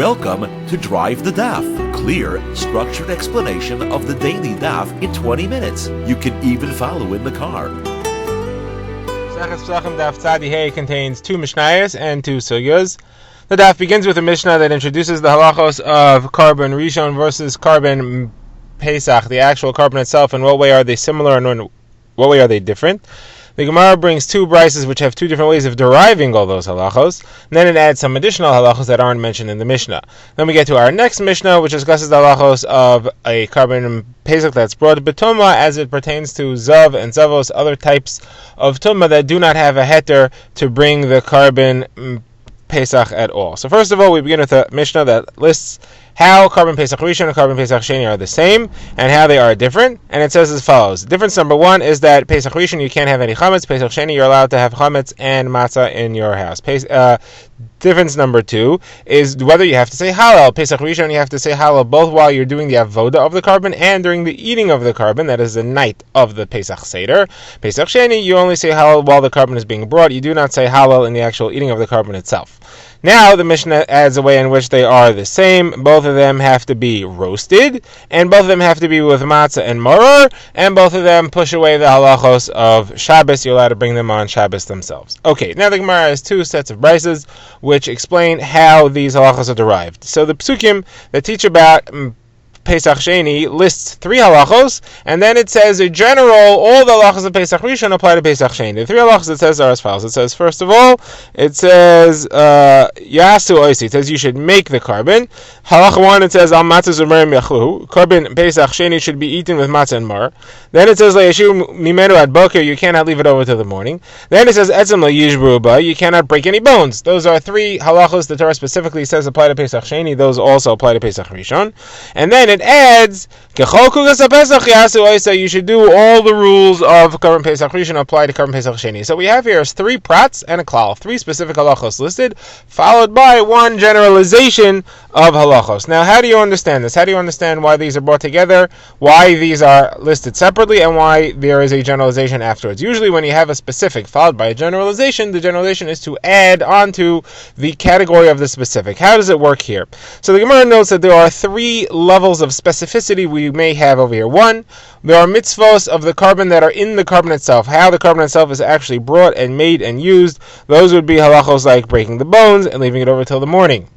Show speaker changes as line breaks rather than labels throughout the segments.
Welcome to Drive the Daf. Clear, structured explanation of the daily daf in 20 minutes. You can even follow in the car.
Pesachim Daf contains two Mishnayos and two Sugyos. The daf begins with a Mishnah that introduces the halachos of carbon Rishon versus carbon Pesach, the actual carbon itself, and what way are they similar and in what way are they different. The Gemara brings two brises which have two different ways of deriving all those halachos, and then it adds some additional halachos that aren't mentioned in the Mishnah. Then we get to our next Mishnah, which discusses the halachos of a carbon Pesach that's brought Tuma as it pertains to Zav and Zavos, other types of Tuma that do not have a heter to bring the carbon Pesach at all. So first of all, we begin with a Mishnah that lists how carbon Pesach Rishon and carbon Pesach Sheni are the same and how they are different. And it says as follows. Difference number one is that Pesach Rishon you can't have any chametz. Pesach Sheni you're allowed to have chametz and matzah in your house. Difference number two is whether you have to say halal. Pesach Rishon you have to say halal both while you're doing the avoda of the carbon and during the eating of the carbon. That is the night of the Pesach Seder. Pesach Sheni you only say halal while the carbon is being brought. You do not say halal in the actual eating of the carbon itself. Now the Mishnah adds a way in which they are the same. Both of them have to be roasted, and both of them have to be with matzah and maror, and both of them push away the halachos of Shabbos. You're allowed to bring them on Shabbos themselves. Okay, now the Gemara has two sets of brises which explain how these halachos are derived. So the psukim that teach about Pesach Sheni lists three halachos, and then it says in general all the halachos of Pesach Rishon apply to Pesach Sheni. The three halachos it says are as follows. It says first of all, it says Yasu Oisi. It says you should make the carbon. Halacha 1 it says Al matzah zumerim yachlu. Carbon Pesach Sheni should be eaten with matzah and mar. Then it says Le'yeshu mimenu ad boker. You cannot leave it over till the morning. Then it says Etzem le'yishbru ba. You cannot break any bones. Those are three halachos the Torah specifically says apply to Pesach Sheni. Those also apply to Pesach Rishon. And then it adds, you should do all the rules of carbon Pesach Rishon apply to carbon Pesach Sheni. So we have here is three prats and a klal, three specific halachos listed, followed by one generalization of halachos. Now, how do you understand this? How do you understand why these are brought together, why these are listed separately, and why there is a generalization afterwards? Usually when you have a specific followed by a generalization, the generalization is to add onto the category of the specific. How does it work here? So the Gemara notes that there are three levels of specificity we may have over here. One, there are mitzvos of the carbon that are in the carbon itself, how the carbon itself is actually brought and made and used. Those would be halachos like breaking the bones and leaving it over till the morning.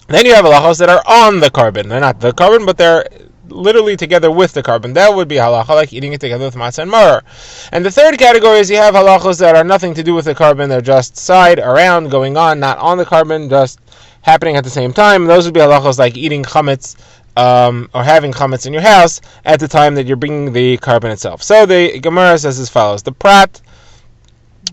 Then you have halachos that are on the carbon. They're not the carbon, but they're literally together with the carbon. That would be halacha, like eating it together with matzah and maror. And the third category is you have halachos that are nothing to do with the carbon. They're just side, around, going on, not on the carbon, just happening at the same time. Those would be halachos like eating chametz, or having chametz in your house at the time that you're bringing the carbon itself. So the Gemara says as follows. The prat,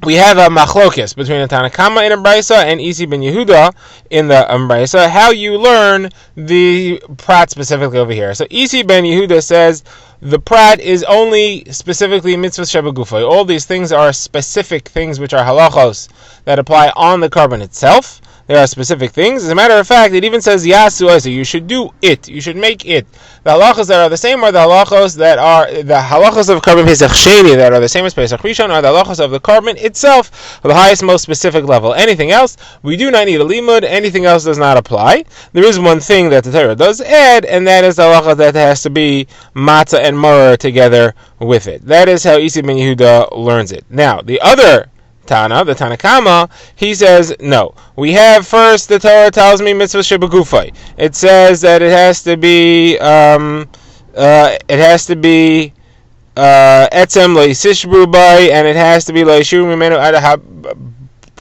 we have a machlokes between the Tana Kama in Ambraisa and Isi ben Yehuda in the Ambraisa, how you learn the prat specifically over here. So Isi ben Yehuda says the prat is only specifically mitzvah shebagufay. All these things are specific things which are halachos that apply on the carbon itself. There are specific things. As a matter of fact, it even says yasu oisa. You should do it. You should make it. The halachos that are the same are the halachos that are the halachos of carbon Pesach Sheni that are the same as Pesach Rishon are the halachos of the carbon itself, the highest, most specific level. Anything else, we do not need a limud. Anything else does not apply. There is one thing that the Torah does add, and that is the halacha that has to be matzah and maror together with it. That is how Isi ben Yehuda learns it. Now, the other Tana, the Tana Kama, he says no. We have first the Torah tells me mitzvah shebagufay. It says that it has to be etzem leisishbru bay, and it has to be leishu mimenu ad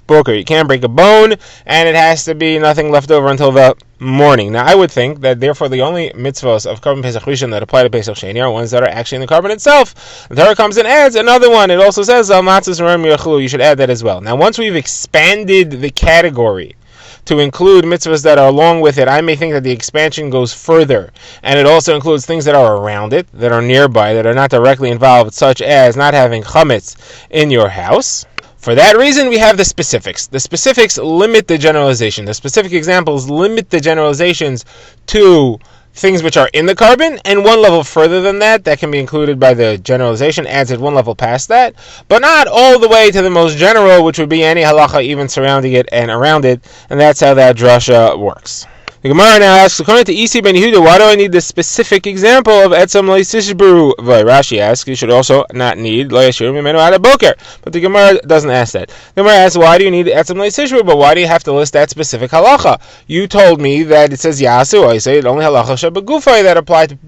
boker. You can't break a bone, and it has to be nothing left over until the morning. Now, I would think that therefore the only mitzvahs of carbon Pesach Rishon that apply to Pesach Sheni are ones that are actually in the carbon itself. The Torah comes and adds another one. It also says Al matzah zumerim yachlu. You should add that as well. Now, once we've expanded the category to include mitzvahs that are along with it, I may think that the expansion goes further, and it also includes things that are around it, that are nearby, that are not directly involved, such as not having chametz in your house. For that reason, we have the specifics. The specifics limit the generalization. The specific examples limit the generalizations to things which are in the carbon, and one level further than that can be included by the generalization, adds it one level past that, but not all the way to the most general, which would be any halacha even surrounding it and around it, and that's how that drasha works. The Gemara now asks, according to Isi ben Yehuda, why do I need this specific example of etzem lo yisishbru? Rashi asks, you should also not need lo yashiru mimenu ad boker. But the Gemara doesn't ask that. The Gemara asks, why do you need etzem lo yisishbru? But why do you have to list that specific halacha? You told me that it says yasu. I say it only halacha shebegufay that apply to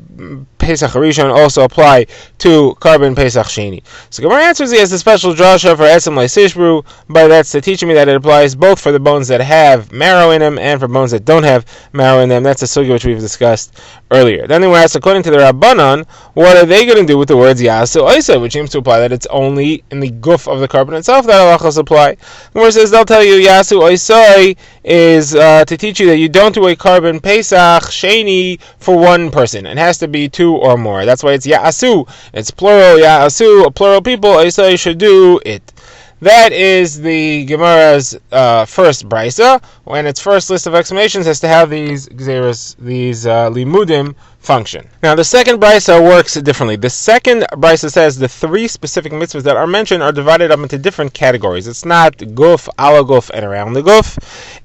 Pesach Rishon also apply to carbon Pesach Sheni. So Gemara answers he has a special drasha for etzem lo yisishbru. By that's to teach me that it applies both for the bones that have marrow in them and for bones that don't have marrow in them. That's a sugya which we've discussed earlier. Then they were asked, according to the Rabbanan, what are they going to do with the words yasu oisa, which seems to imply that it's only in the guf of the carbon itself that halachas apply. Gemara says they'll tell you yasu oisa is to teach you that you don't do a carbon Pesach Sheni for one person. It has to be two or more. That's why it's yasu. It's plural yasu, plural people. Oisa should do it. That is the Gemara's first brisa, and its first list of explanations as to how these gzeros, these limudim, function. Now, the second brisa works differently. The second brisa says the three specific mitzvahs that are mentioned are divided up into different categories. It's not guf, ala guf, and around the guf.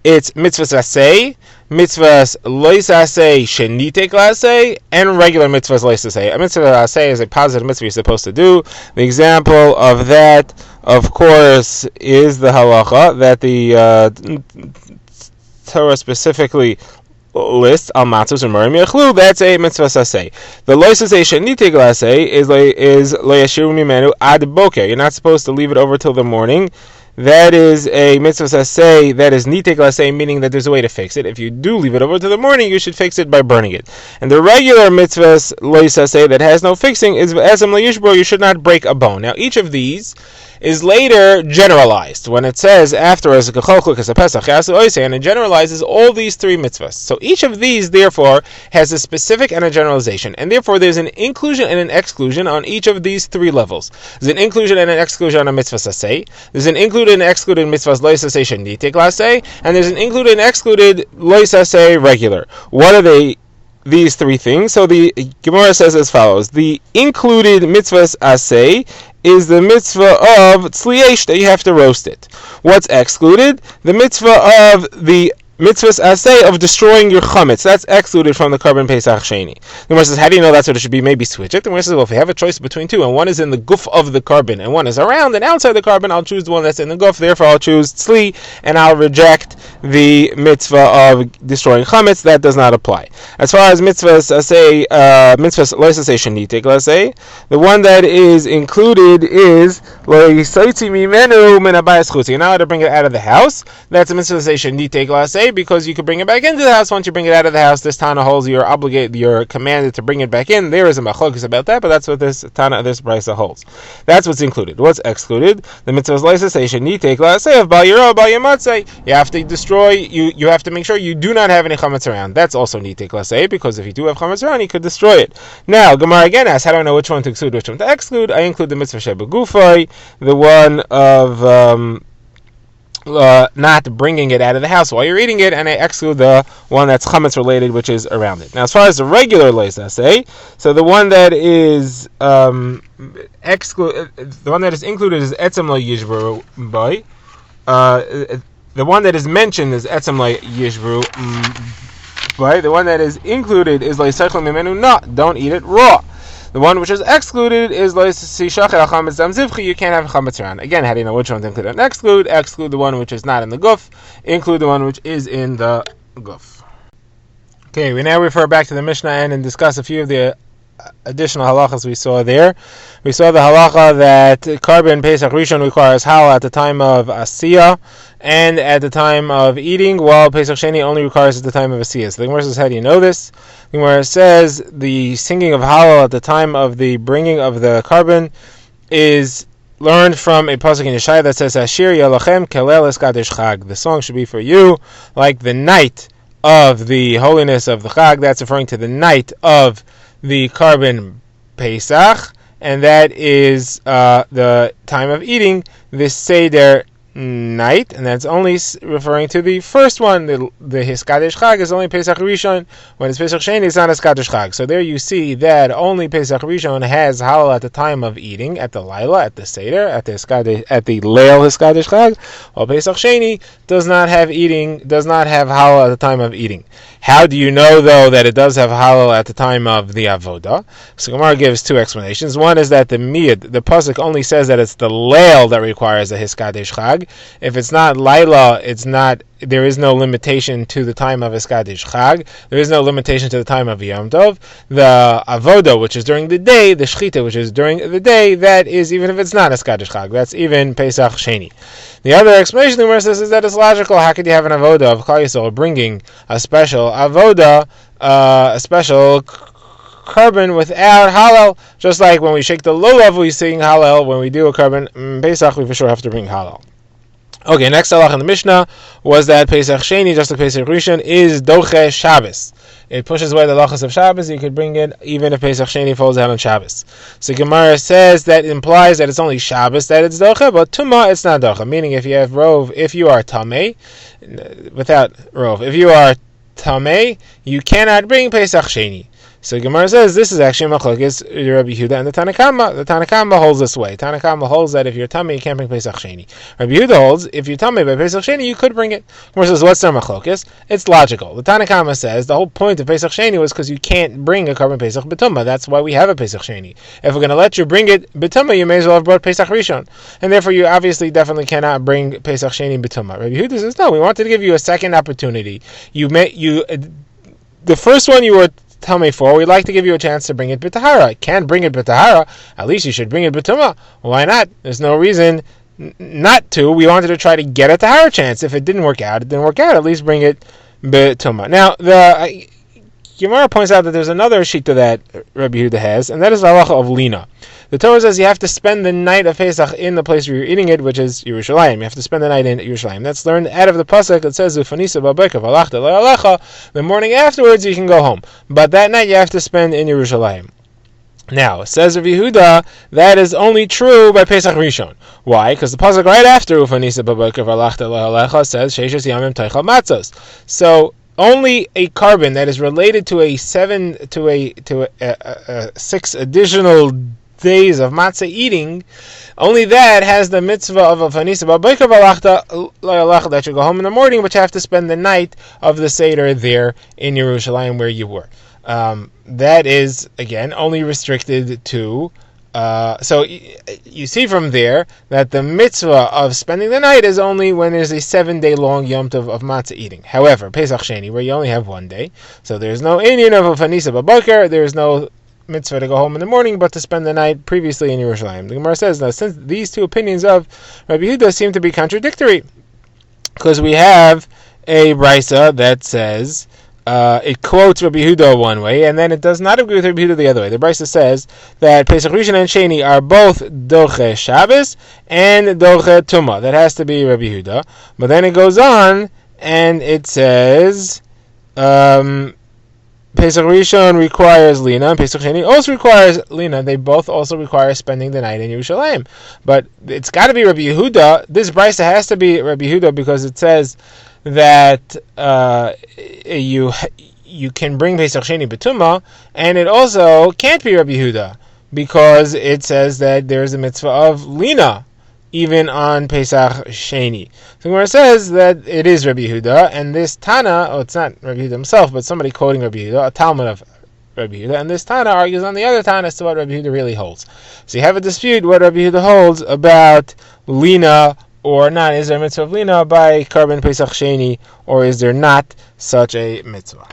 It's mitzvahs asay, mitzvahs lois asay, shenite asay, and regular mitzvahs lois asay. A mitzvah asay is a positive mitzvah you're supposed to do. The example of that, of course, is the halacha that the Torah specifically lists al matzos and murim yachlu. That's a mitzvah saseh. The lo saseh shenite glaseh is lo yashiru mimenu ad boker. You're not supposed to leave it over till the morning. That is a mitzvah saseh that is nite glaseh, meaning that there's a way to fix it. If you do leave it over to the morning, you should fix it by burning it. And the regular mitzvah lo saseh that has no fixing is esem lo yishbro. You should not break a bone. Now, each of these is later generalized when it says afterwards and it generalizes all these three mitzvahs. So each of these therefore has a specific and a generalization, and therefore there's an inclusion and an exclusion on each of these three levels. There's an inclusion and an exclusion on a mitzvah saseh, there's an included and excluded mitzvahs lo saseh shenite glaseh, and there's an included and excluded lo saseh regular. What are they? These three things. So the Gemara says as follows: the included mitzvahs aseh is the mitzvah of tzliesh, that you have to roast it. What's excluded? The mitzvah of the mitzvahs aseh of destroying your chametz. That's excluded from the carbon Pesach Sheni. The Gemara says, how do you know that's what it should be? Maybe switch it. The Gemara says, well, if you have a choice between two, and one is in the guf of the carbon, and one is around and outside the carbon, I'll choose the one that's in the guf. Therefore, I'll choose tzli, and I'll reject the mitzvah of destroying chametz. That does not apply. As far as mitzvahs aseh, mitzvahs lo yisaseh shenite glaseh, the one that is included is lo yisaitzi mimenu min habayis chutz. You're not allowed to bring it out of the house. That's a mitzvah shenite glaseh, because you could bring it back into the house. Once you bring it out of the house, this Tana holds you're commanded to bring it back in. There is a machlokes about that, but that's what this Tana, this brisa holds. That's what's included. What's excluded? The mitzvahs lo yisaseh shenite glaseh of bal yiro bal yamatzeh. You have to destroy. You have to make sure you do not have any chametz around. That's also nite glaseh, because if you do have chametz around, you could destroy it. Now, Gemara again asks, how do I know which one to exclude, which one to exclude? I include the mitzvah shebegufay, the one of not bringing it out of the house while you're eating it, and I exclude the one that's chametz related, which is around it. Now, as far as the regular lo yisaseh, so the one that is the one that is included is etzem lo yishbru boy. The one that is mentioned is etzem lo yishbru boy. The one that is included is lo yisachel mimenu not. Don't eat it raw. The one which is excluded is lo yisishach el chametz dam zivchi. You can't have chametz around. Again, how do you know which one to include and exclude? Exclude the one which is not in the guf. Include the one which is in the guf. Okay, we now refer back to the Mishnah and discuss a few of the additional halachas we saw there. We saw the halacha that carbon Pesach Rishon requires halal at the time of asiyah and at the time of eating, while Pesach Sheni only requires at the time of asiyah. So the Gemara says, how do you know this? The Gemara says the singing of halal at the time of the bringing of the carbon is learned from a pasuk in Yeshaya that says, Ashir yalachem kelel eskadesh chag. The song should be for you like the night of the holiness of the chag. That's referring to the night of the carbon Pesach, and that is the time of eating, this Seder night, and that's only referring to the first one. The Hiskadesh Chag is only Pesach Rishon. When it's Pesach Sheni, it's not Hiskadesh Chag. So there you see that only Pesach Rishon has halal at the time of eating, at the Laila, at the Seder, at the Leil Hiskadesh Chag, while Pesach Sheni does not have halal at the time of eating. How do you know, though, that it does have halal at the time of the avoda? So Gemara gives two explanations. One is that the pasuk only says that it's the leil that requires a hiskadesh chag. If it's not laila, there is no limitation to the time of hiskadesh chag. There is no limitation to the time of Yom Tov. The avoda, which is during the day, the shchita, which is during the day, that is even if it's not hiskadesh chag. That's even Pesach Sheni. The other explanation the Gemara says is that it's logical. How could you have an avoda of Klal Yisrael bringing a special avoda, a special carbon without halal? Just like when we shake the lulav, we sing halal. When we do a carbon Pesach, we for sure have to bring halal. Okay, next halacha in the Mishnah was that Pesach Sheni, just like Pesach Rishon, is doche Shabbos. It pushes away the halachas of Shabbos. You could bring it even if Pesach Sheni falls out on Shabbos. So Gemara says that implies that it's only Shabbos that it's doche, but Tuma it's not doche. Meaning if you have rov, if you are tamei, without rov, if you are tamei, you cannot bring Pesach Sheni. So Gemara says this is actually machlokes Rabbi Yehuda and the Tanna Kama. The Tanna Kama holds this way. Tanna Kama holds that if you're tummy, you can't bring Pesach Sheni. Rabbi Yehuda holds if you're tummy by Pesach Sheni, you could bring it. Gemara says what's their machlokes? It's logical. The Tanna Kama says the whole point of Pesach Sheni was because you can't bring a carbon Pesach B'tumah. That's why we have a Pesach Sheni. If we're going to let you bring it B'tumah, you may as well have brought Pesach Rishon, and therefore you obviously definitely cannot bring Pesach Sheni B'tumah. Rabbi Yehuda says no. We wanted to give you a second opportunity. The first one you were Tamei for, we'd like to give you a chance to bring it b'tahara. Can't bring it b'tahara, at least you should bring it b'tumah. Why not? There's no reason not to. We wanted to try to get a tahara chance. If it didn't work out, at least bring it b'tumah. Now, the Gemara points out that there's another shita that Rabbi Yehuda has, and that is the halacha of lina. The Torah says you have to spend the night of Pesach in the place where you're eating it, which is Yerushalayim. You have to spend the night in Yerushalayim. That's learned out of the pasuk that says Ufanisa b'abekar v'alachta le'alecha. The morning afterwards you can go home, but that night you have to spend in Yerushalayim. Now, says Rabbi Yehuda, that is only true by Pesach Rishon. Why? Because the pasuk right after Ufanisa b'abekar v'alachta le'alecha says Sheishes Yamim Teichal Matzos. So only a carbon that is related to a 6 additional days of matzah eating, only that has the mitzvah of a fanisa b'abekar v'alachta that you go home in the morning, but you have to spend the night of the Seder there in Yerushalayim where you were. That is, again, only restricted to so you see from there that the mitzvah of spending the night is only when there's a 7-day long Yom Tov of matzah eating. However, Pesach Sheni, where you only have 1 day, so there's no inyan of a fanisa b'abekar, there's no mitzvah to go home in the morning, but to spend the night previously in Yerushalayim. The Gemara says, now, since these two opinions of Rabbi Yehuda seem to be contradictory, because we have a brisa that says, it quotes Rabbi Yehuda one way, and then it does not agree with Rabbi Yehuda the other way. The brisa says that Pesach Rishon and Sheni are both doche Shabbos and doche Tuma. That has to be Rabbi Yehuda. But then it goes on, and it says, Pesach Rishon requires lina, and Pesach Sheni also requires lina. They both also require spending the night in Yerushalayim. But it's got to be Rabbi Yehuda. This brisa has to be Rabbi Yehuda because it says that you can bring Pesach Sheni b'tumah, and it also can't be Rabbi Yehuda because it says that there is a mitzvah of lina even on Pesach Sheni. So where it says that it is Rabbi Yehuda, and this Tana, it's not Rabbi Yehuda himself, but somebody quoting Rabbi Yehuda, a Talmud of Rabbi Yehuda, and this Tana argues on the other Tana as to what Rabbi Yehuda really holds. So you have a dispute what Rabbi Yehuda holds about lina or not. Is there a mitzvah of lina by carbon Pesach Sheni, or is there not such a mitzvah?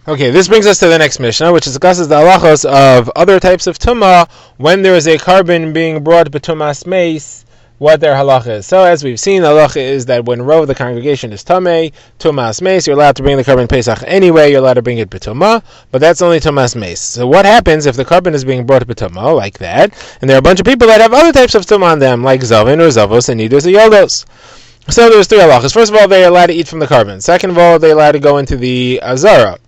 Okay, this brings us to the next Mishnah, which discusses the halachos of other types of Tuma when there is a carbon being brought b'tumas meis, what their halacha is. So, as we've seen, the halacha is that when rov the congregation is tamei, tumas meis, you're allowed to bring the carbon Pesach anyway, you're allowed to bring it b'tumah, but that's only tumas meis. So what happens if the carbon is being brought b'tumah, like that, and there are a bunch of people that have other types of Tuma on them, like zavin or zavos and nidos or yoldos? So there's 3 halachas. First of all, they're allowed to eat from the carbon. Second of all, they're allowed to go into the azara.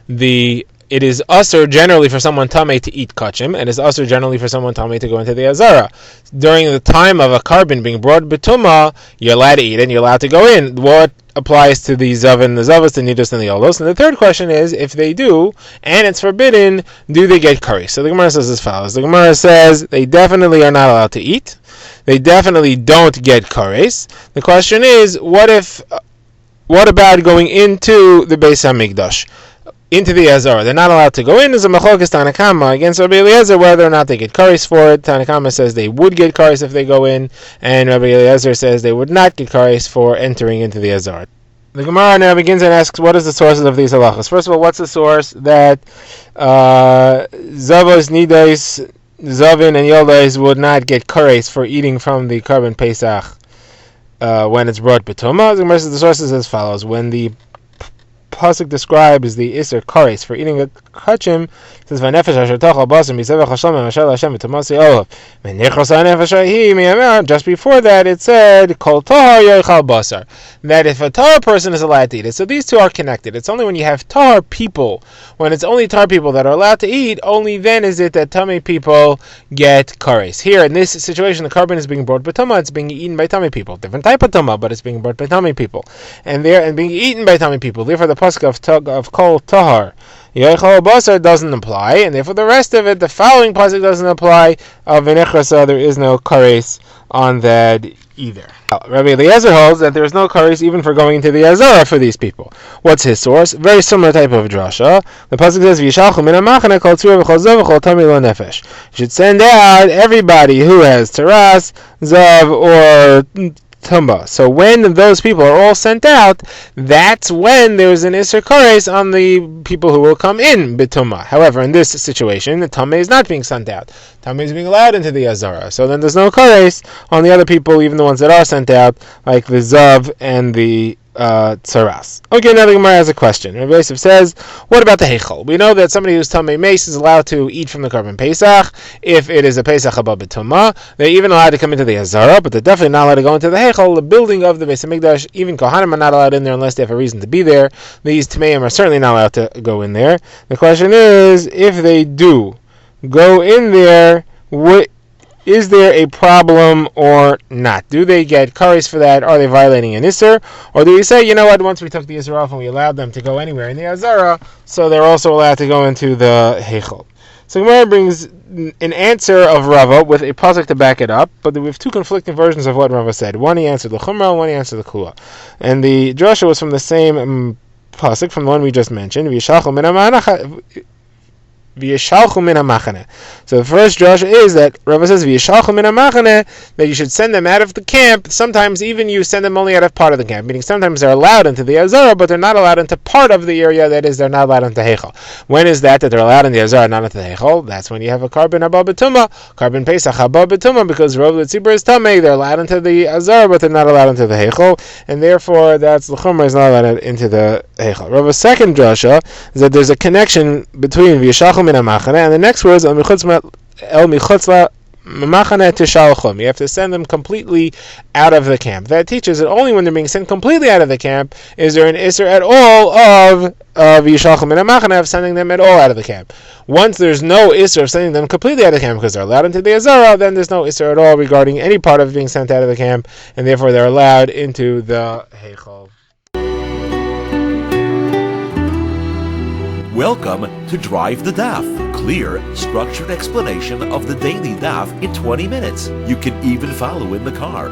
The it is usher generally for someone tamei to eat kachim, and it's usher generally for someone tamei to go into the azara. During the time of a carbon being brought betuma, you're allowed to eat it, and you're allowed to go in. What applies to the zav and the zavas, the nidus and the olos? And the third question is, if they do, and it's forbidden, do they get curry? So the Gemara says as follows. The Gemara says they definitely are not allowed to eat. They definitely don't get kares. The question is, what about going into the Beis HaMikdash, into the Azara? They're not allowed to go in. There's a machlokes Tanakama against Rabbi Eliezer whether or not they get kares for it. Tanakama says they would get kares if they go in, and Rabbi Eliezer says they would not get kares for entering into the Azara. The Gemara now begins and asks, what is the sources of these halachas? First of all, what's the source that Zavos, Nidos, Zavin, and Yoldos would not get kares for eating from the carbon Pesach when it's brought betuma? The source is as follows. When the pasuk describes the iser kares for eating a kachim, it says v'nefesh asher tochal basar misevach hashem v'mashal Hashem v'tomasi olav v'nechos ha'nefesh hahi miyameh. Just before that it said kol tahar yochal basar, that if a tahar person is allowed to eat it. So these two are connected. It's only when you have tahar people, when it's only tahar people that are allowed to eat, only then is it that tamei people get kares. Here in this situation, the carbon is being brought by tuma. It's being eaten by tamei people. Different type of tuma, but it's being brought by tamei people, and being eaten by tamei people. Therefore, the pasuk of kol tahar yochal basar doesn't apply, and therefore the rest of it, the following pasuk doesn't apply. V'nechrasa, there is no kares on that either. Rabbi Eliezer holds that there is no kares even for going into the Azara for these people. What's his source? Very similar type of drasha. The pasuk says, "V'yishalchu min ha'machane kol tzura v'chol zav v'chol tamei lo nefesh." You should send out everybody who has taras, zav, or Tuma. So when those people are all sent out, that's when there's an Isser Kares on the people who will come in Bituma. However, in this situation, the Tuma is not being sent out. Tuma is being allowed into the Azara. So then there's no Kares on the other people, even the ones that are sent out, like the Zav and the Tsaras. Okay, now the Gemara has a question. Rabbi Yosef says, what about the Heichal? We know that somebody who's Tamei Meis is allowed to eat from the carbon Pesach if it is a Pesach Haba B'Tumah. They're even allowed to come into the Azara, but they're definitely not allowed to go into the Heichal, the building of the Beis HaMikdash. Even Kohanim are not allowed in there unless they have a reason to be there. These Tameim are certainly not allowed to go in there. The question is, if they do go in there, is there a problem or not? Do they get kares for that? Are they violating an Isser? Or do we say, you know what, once we took the Isser off and we allowed them to go anywhere in the Azara, so they're also allowed to go into the Heichal? So Gemara brings an answer of Rava with a pasuk to back it up, but we have two conflicting versions of what Rava said. One he answered the Chumrah, one he answered the Kula. And the drasha was from the same pasuk, from the one we just mentioned. V'yishalchu min ha'machane. So the first drasha is that Rava says v'yishalchu min ha'machane, that you should send them out of the camp. Sometimes even you send them only out of part of the camp, meaning sometimes they're allowed into the Azara, but they're not allowed into part of the area. That is, they're not allowed into Heichal. When is that they're allowed in the Azara, not into the Heichal? That's when you have a carbon haba b'tumah, carbon pesach haba b'tumah, because Rov l'tzibur is tamei. They're allowed into the Azara, but they're not allowed into the Heichal, and therefore that's l'chumra is not allowed into the Heichal. Rava's second drasha is that there's a connection between v'yishalchu and the next words el michutz machane tishalchum. You have to send them completely out of the camp. That teaches that only when they're being sent completely out of the camp is there an isser at all of yishalchum min machane, of sending them at all out of the camp. Once there's no isser of sending them completely out of the camp because they're allowed into the Azara, then there's no isser at all regarding any part of being sent out of the camp, and therefore they're allowed into the Heichal.
Welcome to Drive the Daf. Clear, structured explanation of the daily daf in 20 minutes. You can even follow in the car.